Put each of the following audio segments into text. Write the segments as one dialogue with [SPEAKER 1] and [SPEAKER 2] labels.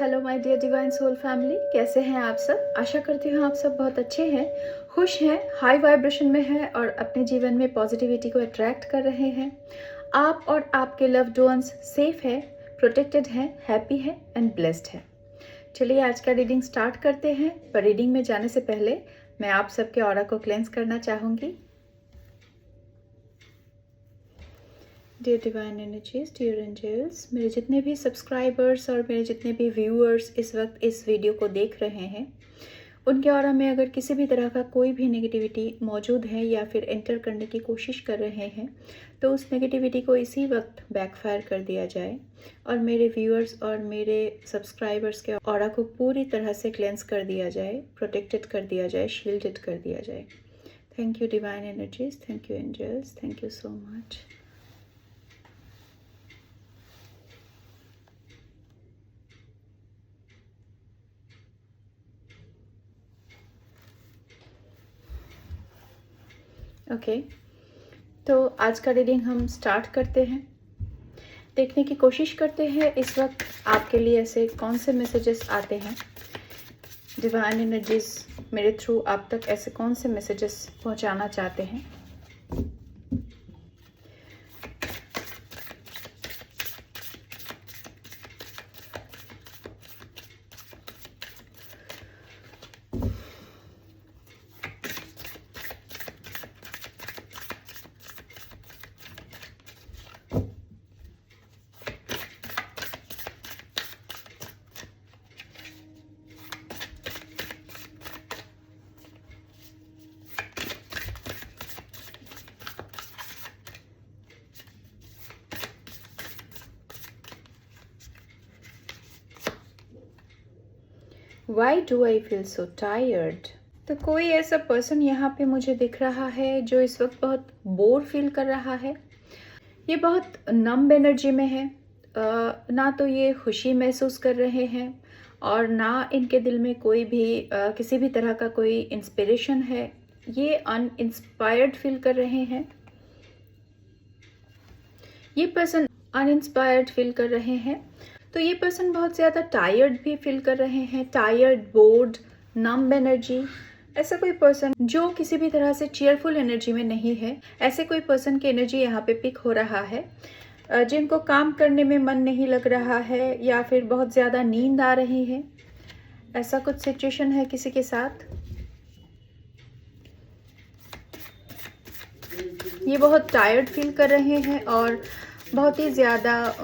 [SPEAKER 1] Hello my dear divine soul family, कैसे हैं आप सब। आशा करती हूँ आप सब बहुत अच्छे हैं, खुश हैं, हाई वाइब्रेशन में हैं और अपने जीवन में पॉजिटिविटी को अट्रैक्ट कर रहे हैं। आप और आपके लव्ड वंस सेफ है, प्रोटेक्टेड हैं, हैप्पी है एंड ब्लेस्ड है। चलिए आज का रीडिंग स्टार्ट करते हैं, पर रीडिंग में जाने से पहले मैं आप सबके ऑरा को क्लेंस करना चाहूँगी। Dear divine energies, dear angels, मेरे जितने भी सब्सक्राइबर्स और मेरे जितने भी व्यूअर्स इस वक्त इस वीडियो को देख रहे हैं, उनके ऑरा में अगर किसी भी तरह का कोई भी नेगेटिविटी मौजूद है या फिर एंटर करने की कोशिश कर रहे हैं, तो उस नेगेटिविटी को इसी वक्त बैकफायर कर दिया जाए और मेरे व्यूअर्स और मेरे सब्सक्राइबर्स के ऑरा को पूरी तरह से क्लेंस कर दिया जाए, प्रोटेक्टेड कर दिया जाए, शील्डेड कर दिया जाए। Thank you divine energies, thank you angels, thank you so much. Okay, तो आज का रीडिंग हम स्टार्ट करते हैं। देखने की कोशिश करते हैं इस वक्त आपके लिए ऐसे कौन से मैसेजेस आते हैं। डिवाइन एनर्जीज मेरे थ्रू आप तक ऐसे कौन से मैसेजेस पहुंचाना चाहते हैं। Why do I feel so tired? तो कोई ऐसा पर्सन यहाँ पे मुझे दिख रहा है जो इस वक्त बहुत बोर फील कर रहा है। ये बहुत नम्ब एनर्जी में है। ना तो ये खुशी महसूस कर रहे हैं और ना इनके दिल में कोई भी किसी भी तरह का कोई इंस्पिरेशन है। ये अनइंस्पायर्ड फील कर रहे हैं। ये पर्सन अनइंस्पायर्ड फील कर रहे हैं। तो ये पर्सन बहुत ज़्यादा टायर्ड भी फील कर रहे हैं, टायर्ड, बोर्ड, नम्ब एनर्जी। ऐसा कोई पर्सन जो किसी भी तरह से चीयरफुल एनर्जी में नहीं है, ऐसे कोई पर्सन की एनर्जी यहाँ पे पिक हो रहा है। जिनको काम करने में मन नहीं लग रहा है या फिर बहुत ज़्यादा नींद आ रही है, ऐसा कुछ सिचुएशन है किसी के साथ। ये बहुत टायर्ड फील कर रहे हैं और बहुत ही ज़्यादा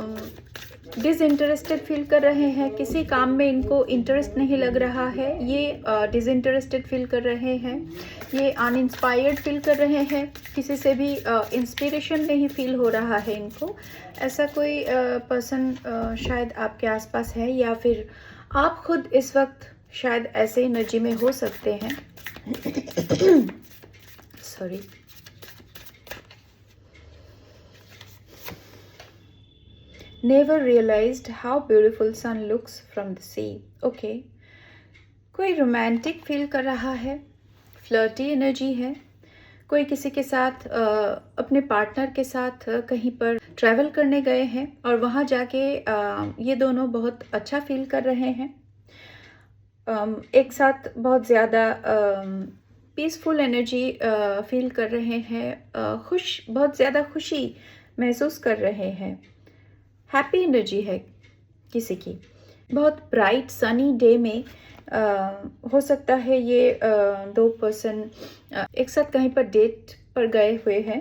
[SPEAKER 1] डिसइंटरेस्टेड फील कर रहे हैं। किसी काम में इनको इंटरेस्ट नहीं लग रहा है। ये डिसइंटरेस्टेड फील कर रहे हैं। ये अनइंस्पायर्ड फील कर रहे हैं। किसी से भी इंस्पिरेशन नहीं फील हो रहा है इनको। ऐसा कोई पर्सन शायद आपके आसपास है या फिर आप खुद इस वक्त शायद ऐसे एनर्जी में हो सकते हैं। Sorry. Never realized how beautiful sun looks from the sea. Okay. कोई रोमांटिक फील कर रहा है, फ्लर्टी एनर्जी है। कोई किसी के साथ अपने पार्टनर के साथ कहीं पर ट्रैवल करने गए हैं और वहाँ जाके ये दोनों बहुत अच्छा फील कर रहे हैं। एक साथ बहुत ज़्यादा पीसफुल एनर्जी फील कर रहे हैं। बहुत ज़्यादा खुशी महसूस कर रहे हैं। हैप्पी एनर्जी है किसी की। बहुत ब्राइट सनी डे में हो सकता है ये दो पर्सन एक साथ कहीं पर डेट पर गए हुए हैं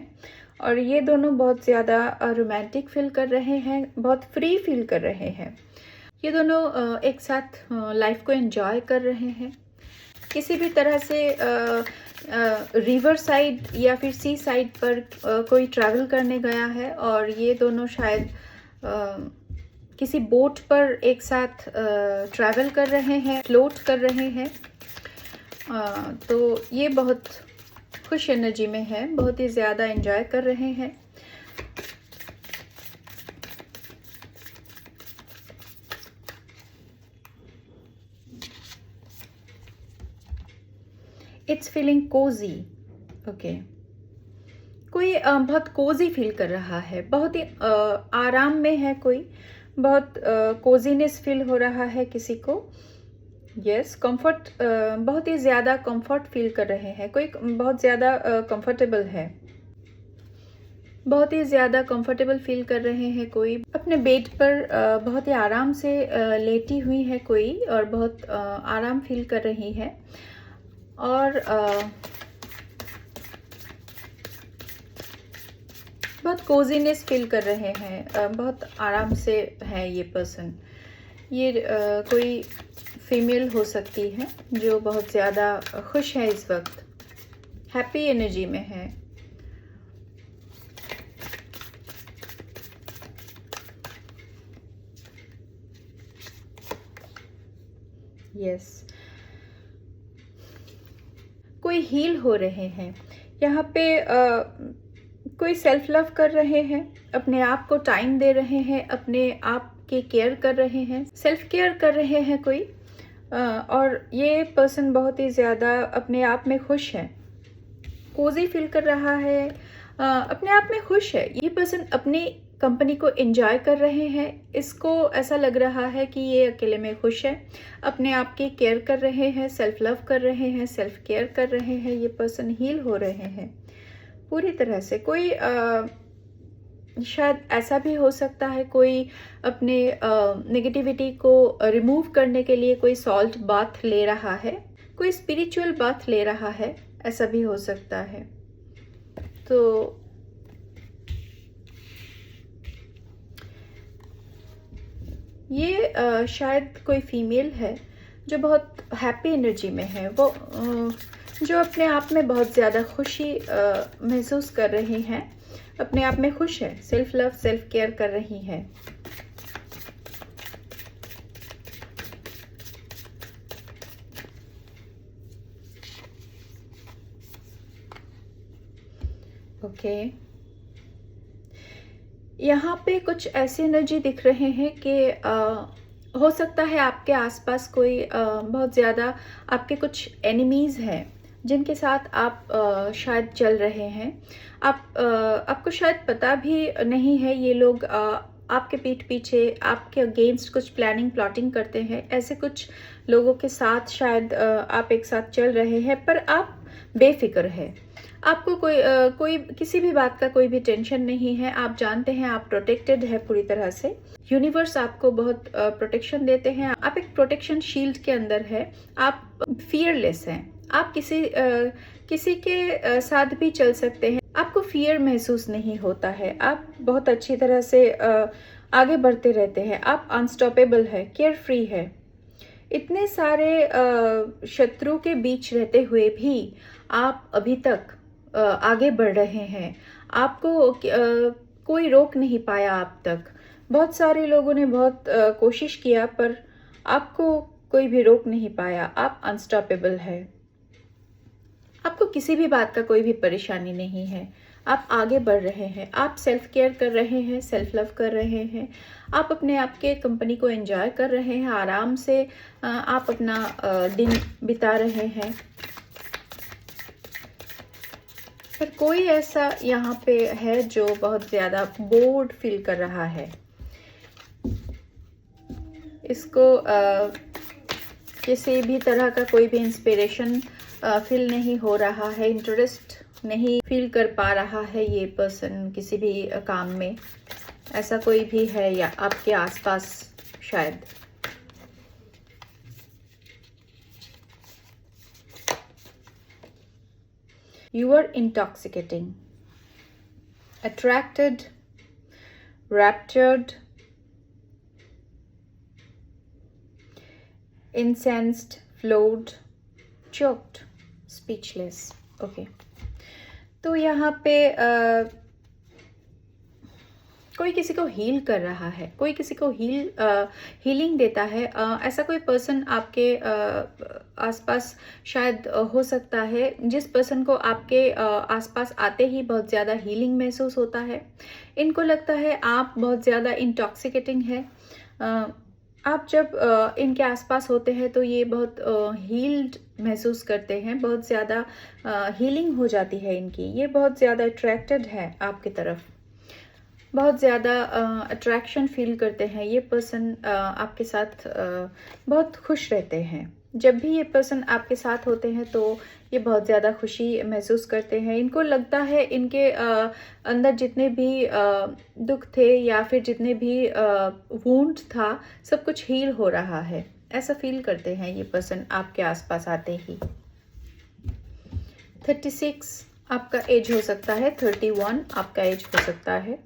[SPEAKER 1] और ये दोनों बहुत ज़्यादा रोमांटिक फील कर रहे हैं, बहुत फ्री फील कर रहे हैं। ये दोनों एक साथ लाइफ को एंजॉय कर रहे हैं। किसी भी तरह से रिवर साइड या फिर सी साइड पर कोई ट्रैवल करने गया है और ये दोनों शायद किसी बोट पर एक साथ ट्रैवल कर रहे हैं, फ्लोट कर रहे हैं। तो ये बहुत खुश एनर्जी में है, बहुत ही ज़्यादा एंजॉय कर रहे हैं। It's feeling Cozi. ओके, कोई बहुत कोजी फील कर रहा है, बहुत ही आराम में है कोई, बहुत कोजीनेस फील हो रहा है किसी को। यस, कंफर्ट, बहुत ही ज़्यादा कंफर्ट फील कर रहे हैं, कोई बहुत ज़्यादा कंफर्टेबल है, बहुत ही ज़्यादा कंफर्टेबल फील कर रहे हैं कोई। अपने बेड पर बहुत ही आराम से लेटी हुई है कोई, और बहुत आराम फील कर रही है, और बहुत कोजीनेस फील कर रहे हैं, बहुत आराम से है ये पर्सन। ये कोई फीमेल हो सकती है जो बहुत ज़्यादा खुश है इस वक्त, हैप्पी एनर्जी में है। यस, कोई हील हो रहे हैं यहाँ पे, कोई सेल्फ लव कर रहे हैं, अपने आप को टाइम दे रहे हैं, अपने आप की केयर कर रहे हैं, सेल्फ केयर कर रहे हैं कोई, और ये पर्सन बहुत ही ज़्यादा अपने आप में खुश है, कोजी फील कर रहा है, अपने आप में खुश है। ये पर्सन अपनी कंपनी को एंजॉय कर रहे हैं, इसको ऐसा लग रहा है कि ये अकेले में खुश है, अपने आप की केयर कर रहे हैं, सेल्फ लव कर रहे हैं, सेल्फ केयर कर रहे हैं। ये पर्सन हील हो रहे हैं पूरी तरह से। कोई शायद ऐसा भी हो सकता है कोई अपने नेगेटिविटी को रिमूव करने के लिए कोई सॉल्ट बाथ ले रहा है, कोई स्पिरिचुअल बाथ ले रहा है, ऐसा भी हो सकता है। तो ये शायद कोई फीमेल है जो बहुत हैप्पी एनर्जी में है, वो जो अपने आप में बहुत ज़्यादा खुशी महसूस कर रही हैं, अपने आप में खुश है, सेल्फ लव सेल्फ केयर कर रही है। ओके, यहाँ पे कुछ ऐसी एनर्जी दिख रहे हैं कि हो सकता है आपके आसपास कोई बहुत ज़्यादा आपके कुछ एनिमीज़ हैं जिनके साथ आप शायद चल रहे हैं। आपको शायद पता भी नहीं है, ये लोग आपके पीठ पीछे आपके अगेंस्ट कुछ प्लानिंग प्लॉटिंग करते हैं। ऐसे कुछ लोगों के साथ शायद आप एक साथ चल रहे हैं, पर आप बेफिक्र है, आपको कोई किसी भी बात का कोई भी टेंशन नहीं है। आप जानते हैं आप प्रोटेक्टेड है पूरी तरह से, यूनिवर्स आपको बहुत प्रोटेक्शन देते हैं, आप एक प्रोटेक्शन शील्ड के अंदर है, आप फियरलेस हैं, आप किसी के साथ भी चल सकते हैं, आपको फियर महसूस नहीं होता है, आप बहुत अच्छी तरह से आगे बढ़ते रहते हैं, आप अनस्टॉपेबल है, केयर फ्री है। इतने सारे शत्रु के बीच रहते हुए भी आप अभी तक आगे बढ़ रहे हैं, आपको कोई रोक नहीं पाया अब तक। बहुत सारे लोगों ने बहुत कोशिश किया, पर आपको कोई भी रोक नहीं पाया, आप अनस्टॉपेबल है, आपको किसी भी बात का कोई भी परेशानी नहीं है, आप आगे बढ़ रहे हैं, आप सेल्फ केयर कर रहे हैं, सेल्फ लव कर रहे हैं, आप अपने आप के कंपनी को एंजॉय कर रहे हैं, आराम से आप अपना दिन बिता रहे हैं। पर कोई ऐसा यहाँ पे है जो बहुत ज़्यादा बोर्ड फील कर रहा है, इसको किसी भी तरह का कोई भी इंस्पिरेशन फील नहीं हो रहा है, इंटरेस्ट नहीं फील कर पा रहा है ये पर्सन किसी भी काम में। ऐसा कोई भी है या आपके आसपास शायद। You are intoxicating, attracted, raptured, incensed, floored, choked, speechless. Okay. तो यहाँ पे कोई किसी को हील कर रहा है, कोई किसी को हीलिंग देता है। ऐसा कोई पर्सन आपके आसपास शायद हो सकता है, जिस पर्सन को आपके आसपास आते ही बहुत ज़्यादा हीलिंग महसूस होता है। इनको लगता है आप बहुत ज़्यादा इंटॉक्सिकेटिंग है। आप जब इनके आसपास होते हैं तो ये बहुत हील्ड महसूस करते हैं, बहुत ज़्यादा हीलिंग हो जाती है इनकी, ये बहुत ज़्यादा अट्रैक्टेड है आपकी तरफ, बहुत ज़्यादा अट्रैक्शन फील करते हैं। ये पर्सन आपके साथ बहुत खुश रहते हैं। जब भी ये पर्सन आपके साथ होते हैं तो ये बहुत ज़्यादा खुशी महसूस करते हैं। इनको लगता है इनके अंदर जितने भी दुख थे या फिर जितने भी वुंड था, सब कुछ हील हो रहा है, ऐसा फील करते हैं ये पर्सन आपके आसपास आते ही। 36 आपका एज हो सकता है, 31 आपका एज हो सकता है।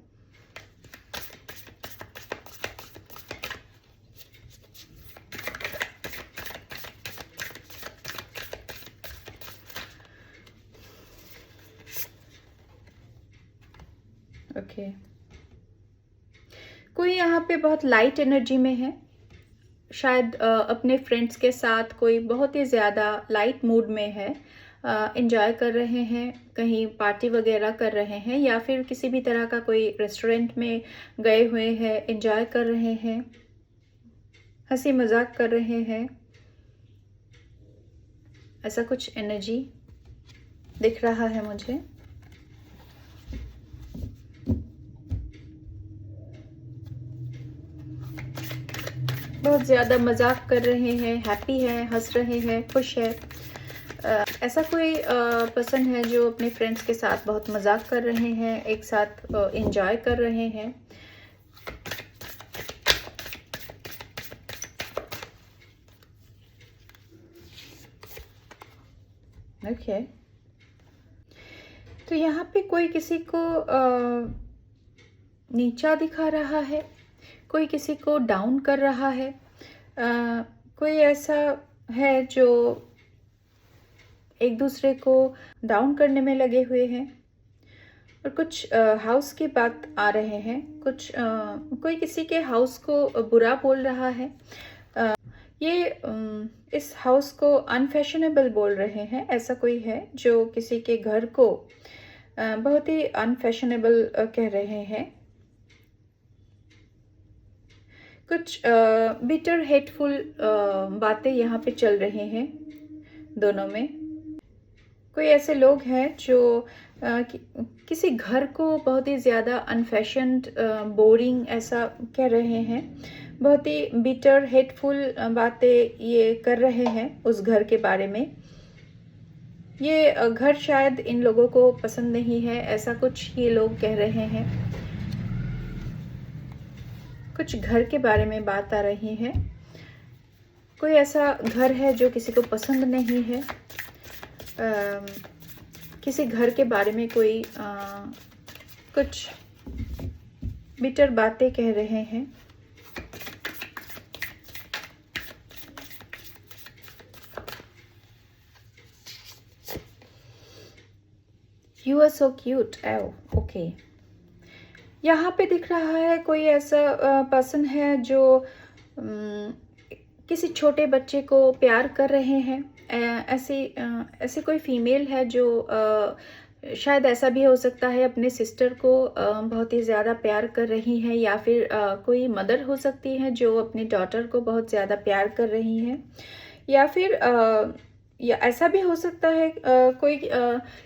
[SPEAKER 1] ओके, कोई यहाँ पे बहुत लाइट एनर्जी में है, शायद अपने फ्रेंड्स के साथ कोई बहुत ही ज़्यादा लाइट मूड में है, एंजॉय कर रहे हैं, कहीं पार्टी वगैरह कर रहे हैं या फिर किसी भी तरह का कोई रेस्टोरेंट में गए हुए हैं, एंजॉय कर रहे हैं, हंसी मजाक कर रहे हैं, ऐसा कुछ एनर्जी दिख रहा है मुझे। बहुत ज़्यादा मजाक कर रहे हैं, हैप्पी है, हंस रहे हैं, खुश है। ऐसा कोई पर्सन है जो अपने फ्रेंड्स के साथ बहुत मजाक कर रहे हैं, एक साथ एंजॉय कर रहे हैं। ओके, तो यहाँ पे कोई किसी को नीचा दिखा रहा है, कोई किसी को डाउन कर रहा है, कोई ऐसा है जो एक दूसरे को डाउन करने में लगे हुए हैं। और कुछ हाउस की बात आ रहे हैं, कुछ कोई किसी के हाउस को बुरा बोल रहा है। ये इस हाउस को अनफैशनेबल बोल रहे हैं। ऐसा कोई है जो किसी के घर को बहुत ही अनफैशनेबल कह रहे हैं। कुछ बिटर हेटफुल बातें यहाँ पे चल रहे हैं दोनों में। कोई ऐसे लोग हैं जो किसी घर को बहुत ही ज़्यादा अनफैशन्ड, बोरिंग ऐसा कह रहे हैं। बहुत ही बिटर हेटफुल बातें ये कर रहे हैं उस घर के बारे में। ये घर शायद इन लोगों को पसंद नहीं है, ऐसा कुछ ये लोग कह रहे हैं। कुछ घर के बारे में बात आ रही है। कोई ऐसा घर है जो किसी को पसंद नहीं है। किसी घर के बारे में कोई कुछ बिटर बातें कह रहे हैं। You are so cute. Okay, यहाँ पे दिख रहा है कोई ऐसा पर्सन है जो किसी छोटे बच्चे को प्यार कर रहे हैं। ऐसी कोई फीमेल है जो शायद ऐसा भी हो सकता है अपने सिस्टर को बहुत ही ज़्यादा प्यार कर रही है, या फिर कोई मदर हो सकती है जो अपनी डॉटर को बहुत ज़्यादा प्यार कर रही है, या फिर या ऐसा भी हो सकता है कोई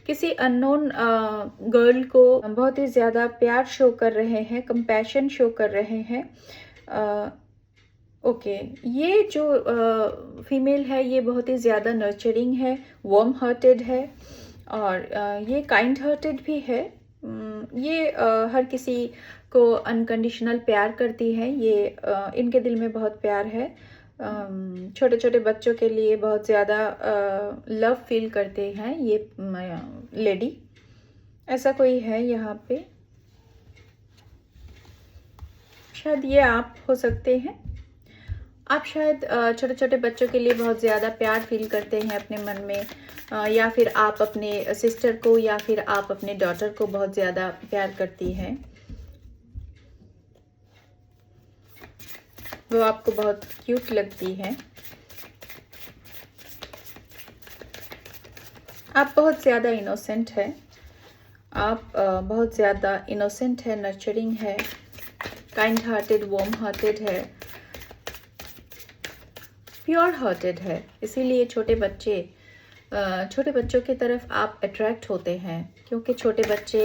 [SPEAKER 1] किसी अननोन गर्ल को बहुत ही ज़्यादा प्यार शो कर रहे हैं, कंपैशन शो कर रहे हैं। ओके, ये जो फीमेल है ये बहुत ही ज़्यादा नर्चरिंग है, वार्म हार्टेड है, और ये काइंड हार्टेड भी है। ये हर किसी को अनकंडीशनल प्यार करती है। ये इनके दिल में बहुत प्यार है। छोटे छोटे बच्चों के लिए बहुत ज़्यादा लव फील करते हैं ये लेडी। ऐसा कोई है यहाँ पे, शायद ये आप हो सकते हैं। आप शायद छोटे छोटे बच्चों के लिए बहुत ज़्यादा प्यार फील करते हैं अपने मन में, या फिर आप अपने सिस्टर को या फिर आप अपने डॉटर को बहुत ज़्यादा प्यार करती हैं। वो आपको बहुत क्यूट लगती है। आप बहुत ज़्यादा इनोसेंट है। आप बहुत ज़्यादा इनोसेंट है, नर्चरिंग है, काइंड हार्टेड, वार्म हार्टेड है, प्योर हार्टेड है। इसीलिए छोटे बच्चे छोटे बच्चों की तरफ आप अट्रैक्ट होते हैं, क्योंकि छोटे बच्चे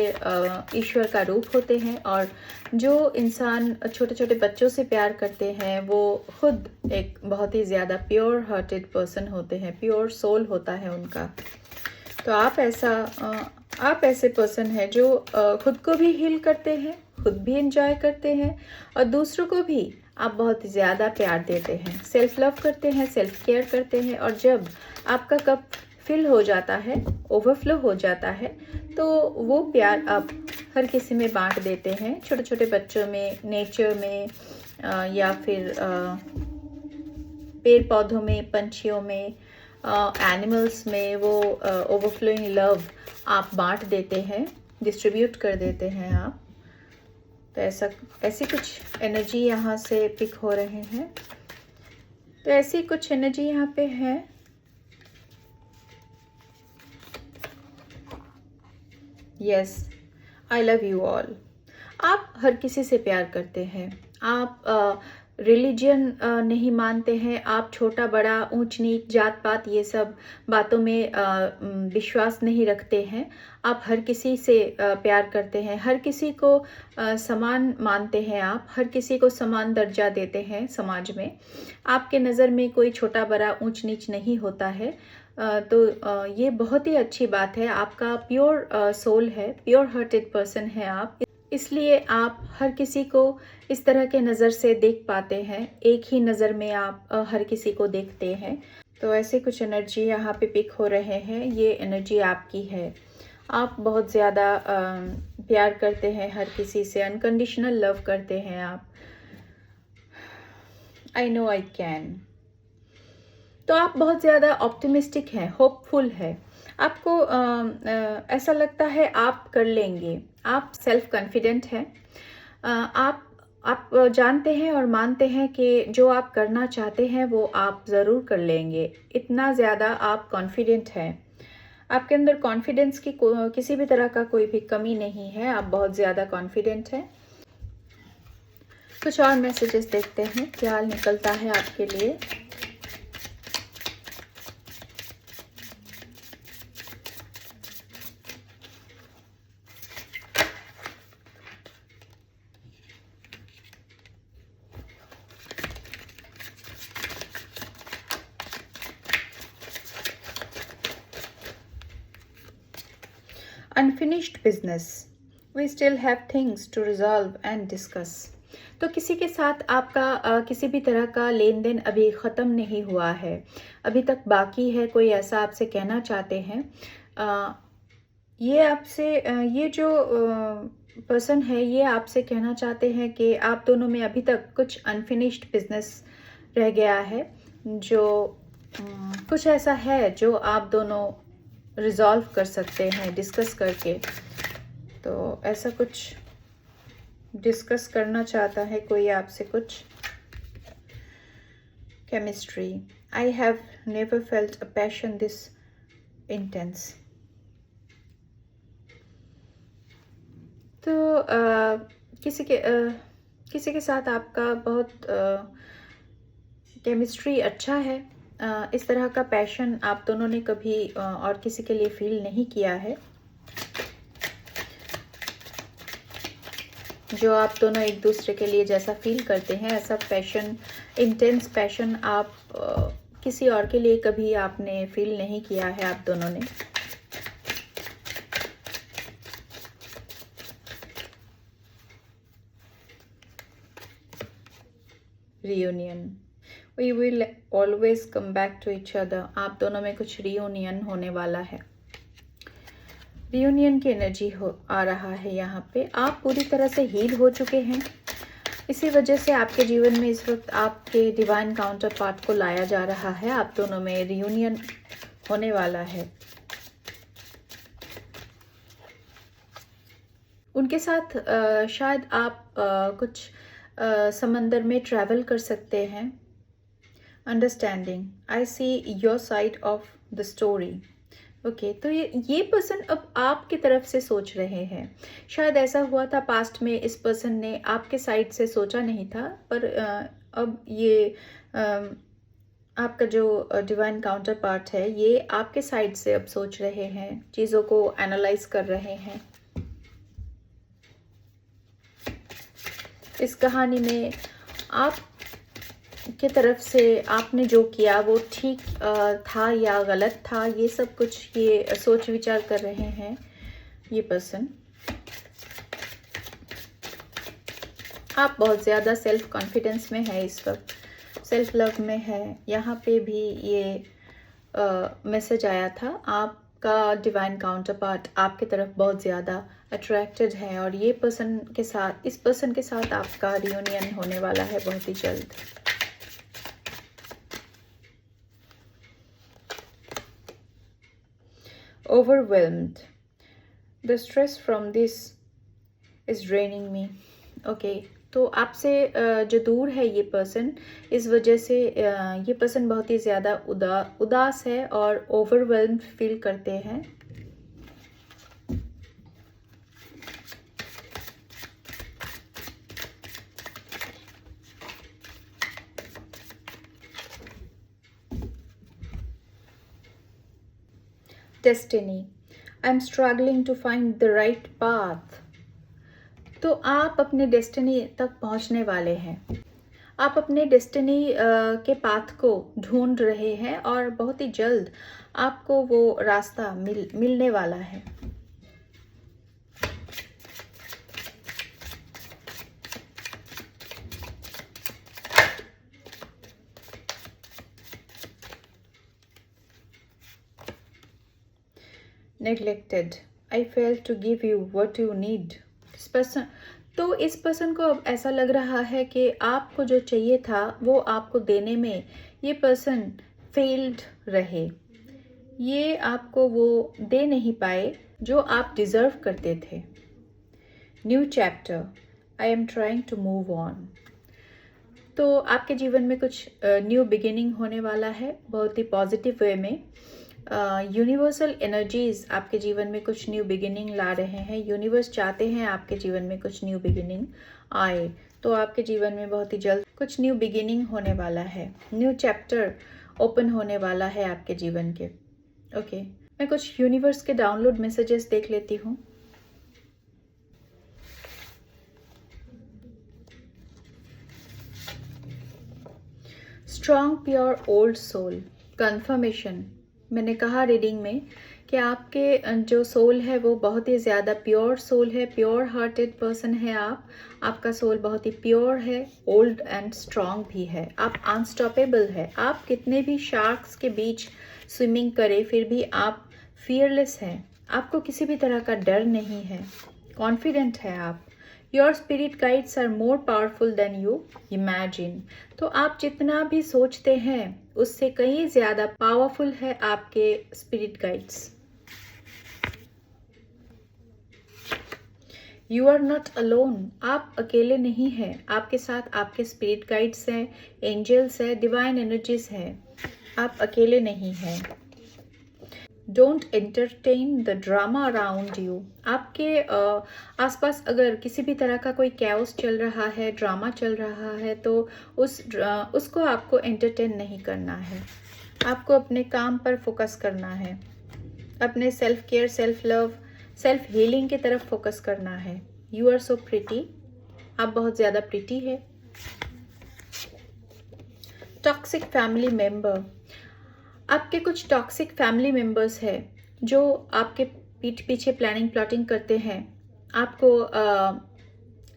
[SPEAKER 1] ईश्वर का रूप होते हैं, और जो इंसान छोटे छोटे बच्चों से प्यार करते हैं वो खुद एक बहुत ही ज़्यादा प्योर हार्टेड पर्सन होते हैं, प्योर सोल होता है उनका। तो आप ऐसे पर्सन हैं जो खुद को भी हील करते हैं, खुद भी इंजॉय करते हैं, और दूसरों को भी आप बहुत ज़्यादा प्यार देते हैं, सेल्फ लव करते हैं, सेल्फ केयर करते हैं। और जब आपका कप फिल हो जाता है, ओवरफ्लो हो जाता है, तो वो प्यार आप हर किसी में बांट देते हैं, छोटे छोटे बच्चों में, नेचर में, या फिर पेड़ पौधों में, पंछियों में, एनिमल्स में। वो ओवरफ्लोइंग लव आप बांट देते हैं, डिस्ट्रीब्यूट कर देते हैं आप। तो ऐसी कुछ एनर्जी यहाँ से पिक हो रहे हैं। तो ऐसी कुछ एनर्जी यहाँ पे है। Yes, I love you all. आप हर किसी से प्यार करते हैं। आप रिलीजन नहीं मानते हैं, आप छोटा बड़ा, ऊंच नीच, जात पात, ये सब बातों में विश्वास नहीं रखते हैं। आप हर किसी से प्यार करते हैं, हर किसी को समान मानते हैं, आप हर किसी को समान दर्जा देते हैं समाज में। आपके नज़र में कोई छोटा बड़ा, ऊंच नीच नहीं होता है। तो ये बहुत ही अच्छी बात है। आपका प्योर सोल है, प्योर हार्टेड पर्सन है आप, इसलिए आप हर किसी को इस तरह के नज़र से देख पाते हैं। एक ही नज़र में आप हर किसी को देखते हैं। तो ऐसे कुछ एनर्जी यहाँ पे पिक हो रहे हैं। ये एनर्जी आपकी है। आप बहुत ज़्यादा प्यार करते हैं हर किसी से, अनकंडीशनल लव करते हैं आप। I know I can. तो आप बहुत ज़्यादा ऑप्टिमिस्टिक हैं, होपफुल है। आपको ऐसा लगता है आप कर लेंगे। आप सेल्फ कॉन्फिडेंट हैं। आप जानते हैं और मानते हैं कि जो आप करना चाहते हैं वो आप ज़रूर कर लेंगे। इतना ज़्यादा आप कॉन्फिडेंट हैं। आपके अंदर कॉन्फिडेंस की किसी भी तरह का कोई भी कमी नहीं है। आप बहुत ज़्यादा कॉन्फिडेंट हैं। कुछ और मैसेजेस देखते हैं क्या निकलता है आपके लिए। Unfinished business. We still have things to resolve and discuss. तो किसी के साथ आपका किसी भी तरह का लेन देन अभी ख़त्म नहीं हुआ है, अभी तक बाकी है। कोई ऐसा आपसे कहना चाहते हैं। ये आपसे ये जो पर्सन है ये आपसे कहना चाहते हैं कि आप दोनों में अभी तक कुछ अनफिनिश्ड बिजनेस रह गया है, जो कुछ ऐसा है जो आप दोनों रिजॉल्व कर सकते हैं डिस्कस करके। तो ऐसा कुछ डिस्कस करना चाहता है कोई आपसे कुछ। Chemistry. I have never felt a passion this intense. तो किसी के साथ आपका बहुत केमिस्ट्री अच्छा है। इस तरह का पैशन आप दोनों ने कभी और किसी के लिए फील नहीं किया है। जो आप दोनों एक दूसरे के लिए जैसा फील करते हैं, ऐसा पैशन, इंटेंस पैशन आप किसी और के लिए कभी आपने फील नहीं किया है आप दोनों ने। Reunion. We will always come back to each other. आप दोनों में कुछ रियूनियन होने वाला है। रियूनियन की एनर्जी आ रहा है यहाँ पे। आप पूरी तरह से हील हो चुके हैं। इसी वजह से आपके जीवन में इस वक्त आपके डिवाइन काउंटर पार्ट को लाया जा रहा है। आप दोनों में रियूनियन होने वाला है। उनके साथ शायद आप कुछ समंदर में ट्रैवल कर सकते हैं। Understanding. I see your side of the story. Okay, तो ये पर्सन अब आपकी तरफ से सोच रहे हैं। शायद ऐसा हुआ था पास्ट में, इस पर्सन ने आपके साइड से सोचा नहीं था, पर अब ये आपका जो डिवाइन काउंटर पार्ट है ये आपके साइड से अब सोच रहे हैं, चीज़ों को एनालाइज कर रहे हैं। इस कहानी में आप की तरफ से आपने जो किया वो ठीक था या गलत था, ये सब कुछ ये सोच विचार कर रहे हैं ये पर्सन। आप बहुत ज़्यादा सेल्फ कॉन्फिडेंस में है इस वक्त, सेल्फ लव में है। यहाँ पे भी ये मैसेज आया था, आपका डिवाइन काउंटर पार्ट आपकी तरफ बहुत ज़्यादा अट्रैक्टेड है और ये पर्सन के साथ, इस पर्सन के साथ आपका रियूनियन होने वाला है बहुत ही जल्द। Overwhelmed. The stress from this is draining me. Okay. तो आपसे जो दूर है ये पर्सन, इस वजह से ये पर्सन बहुत ही ज़्यादा उदास है और ओवरवेल्म्ड फील करते हैं। Destiny. I'm struggling to find the right path. तो आप अपने डेस्टिनी तक पहुंचने वाले हैं। आप अपने डेस्टिनी के पाथ को ढूंढ रहे हैं और बहुत ही जल्द आपको वो रास्ता मिलने वाला है। Neglected. I failed to give you what you need. तो इस पर्सन को अब ऐसा लग रहा है कि आपको जो चाहिए था वो आपको देने में ये पर्सन फेल्ड रहे, ये आपको वो दे नहीं पाए जो आप डिजर्व करते थे। New chapter, I am trying to move on. तो आपके जीवन में कुछ न्यू बिगिनिंग होने वाला है बहुत ही पॉजिटिव वे में। यूनिवर्सल एनर्जीज आपके जीवन में कुछ न्यू बिगिनिंग ला रहे हैं। यूनिवर्स चाहते हैं आपके जीवन में कुछ न्यू बिगिनिंग आए, तो आपके जीवन में बहुत ही जल्द कुछ न्यू बिगिनिंग होने वाला है। न्यू चैप्टर ओपन होने वाला है आपके जीवन के। ओके, मैं कुछ यूनिवर्स के डाउनलोड मैसेजेस देख लेती हूँ। Strong pure old soul confirmation. मैंने कहा रीडिंग में कि आपके जो सोल है वो बहुत ही ज़्यादा प्योर सोल है, प्योर हार्टेड पर्सन है आप। आपका सोल बहुत ही प्योर है, ओल्ड एंड स्ट्रॉन्ग भी है। आप अनस्टॉपेबल है। आप कितने भी शार्क्स के बीच स्विमिंग करें फिर भी आप फियरलेस हैं। आपको किसी भी तरह का डर नहीं है, कॉन्फिडेंट है आप। Your spirit guides are more powerful than you imagine. तो आप जितना भी सोचते हैं उससे कहीं ज़्यादा पावरफुल है आपके spirit guides. You are not alone. आप अकेले नहीं हैं। आपके साथ आपके स्पिरिट गाइड्स हैं, एंजल्स हैं, डिवाइन एनर्जीज हैं। आप अकेले नहीं हैं। Don't entertain the drama around you. आपके आसपास अगर किसी भी तरह का कोई कैओस चल रहा है, ड्रामा चल रहा है, तो उसको आपको एंटरटेन नहीं करना है। आपको अपने काम पर फोकस करना है, अपने self care, self love, self healing की तरफ फोकस करना है। You are so pretty. आप बहुत ज़्यादा प्रिटी है। Toxic family member. आपके कुछ टॉक्सिक फैमिली मेंबर्स हैं जो आपके पीठ पीछे प्लानिंग प्लॉटिंग करते हैं, आपको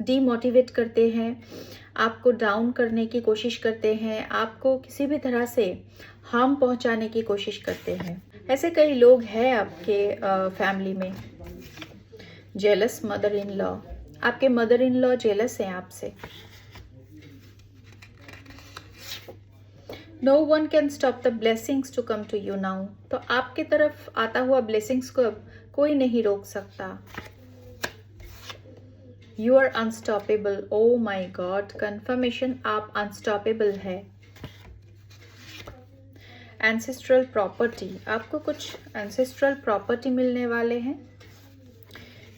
[SPEAKER 1] डीमोटिवेट करते हैं, आपको डाउन करने की कोशिश करते हैं, आपको किसी भी तरह से हार्म पहुंचाने की कोशिश करते हैं। ऐसे कई लोग हैं आपके फैमिली में। Jealous mother in law. आपके मदर इन लॉ जेलस हैं आपसे। No one can stop the blessings to come to you now. तो आपके तरफ आता हुआ blessings को अब कोई नहीं रोक सकता। You are unstoppable. Oh my God, confirmation आप unstoppable है। Ancestral property, आपको कुछ ancestral property मिलने वाले हैं।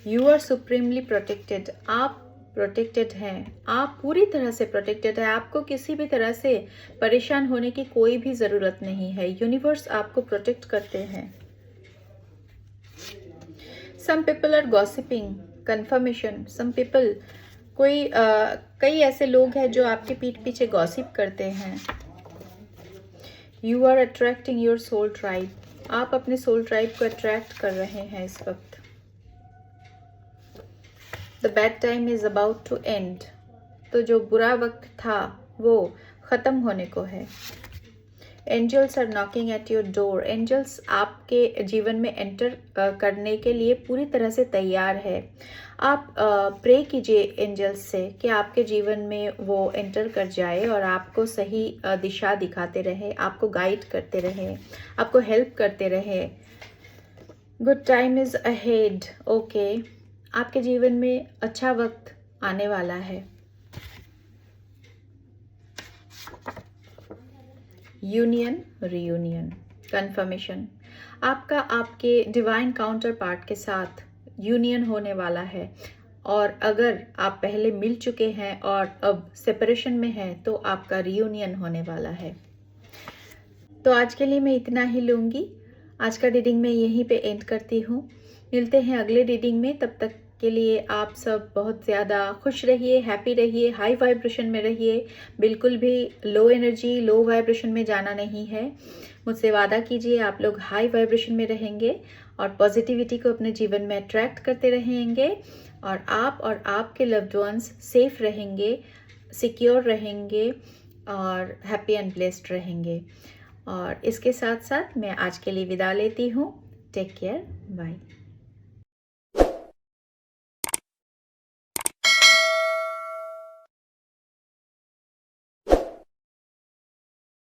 [SPEAKER 1] You are supremely protected. आप प्रोटेक्टेड हैं, आप पूरी तरह से प्रोटेक्टेड है। आपको किसी भी तरह से परेशान होने की कोई भी ज़रूरत नहीं है। यूनिवर्स आपको प्रोटेक्ट करते हैं। Some people are gossiping, confirmation. Some people, कई ऐसे लोग हैं जो आपके पीठ पीछे गॉसिप करते हैं। You are attracting your soul tribe, आप अपने सोल ट्राइब को अट्रैक्ट कर रहे हैं इस वक्त। The bad time is about to end, तो जो बुरा वक्त था वो ख़त्म होने को है। Angels are knocking at your door, angels आपके जीवन में एंटर करने के लिए पूरी तरह से तैयार है। आप प्रे कीजिए एंजल्स से कि आपके जीवन में वो एंटर कर जाए और आपको सही दिशा दिखाते रहे, आपको गाइड करते रहे, आपको हेल्प करते रहे। Good time is ahead, okay, आपके जीवन में अच्छा वक्त आने वाला है। यूनियन, रियूनियन, कंफर्मेशन, आपका आपके डिवाइन काउंटर पार्ट के साथ यूनियन होने वाला है। और अगर आप पहले मिल चुके हैं और अब सेपरेशन में हैं तो आपका रियूनियन होने वाला है। तो आज के लिए मैं इतना ही लूँगी। आज का रीडिंग मैं यहीं पे एंड करती हूँ। मिलते हैं अगले रीडिंग में, तब तक के लिए आप सब बहुत ज़्यादा खुश रहिए, हैप्पी रहिए, हाई वाइब्रेशन में रहिए। बिल्कुल भी लो एनर्जी, लो वाइब्रेशन में जाना नहीं है। मुझसे वादा कीजिए आप लोग हाई वाइब्रेशन में रहेंगे और पॉजिटिविटी को अपने जीवन में अट्रैक्ट करते रहेंगे और आपके लव्ड वंस सेफ रहेंगे, सिक्योर रहेंगे और हैप्पी एंड ब्लेस्ड रहेंगे। और इसके साथ साथ मैं आज के लिए विदा लेती हूँ। Take care, bye.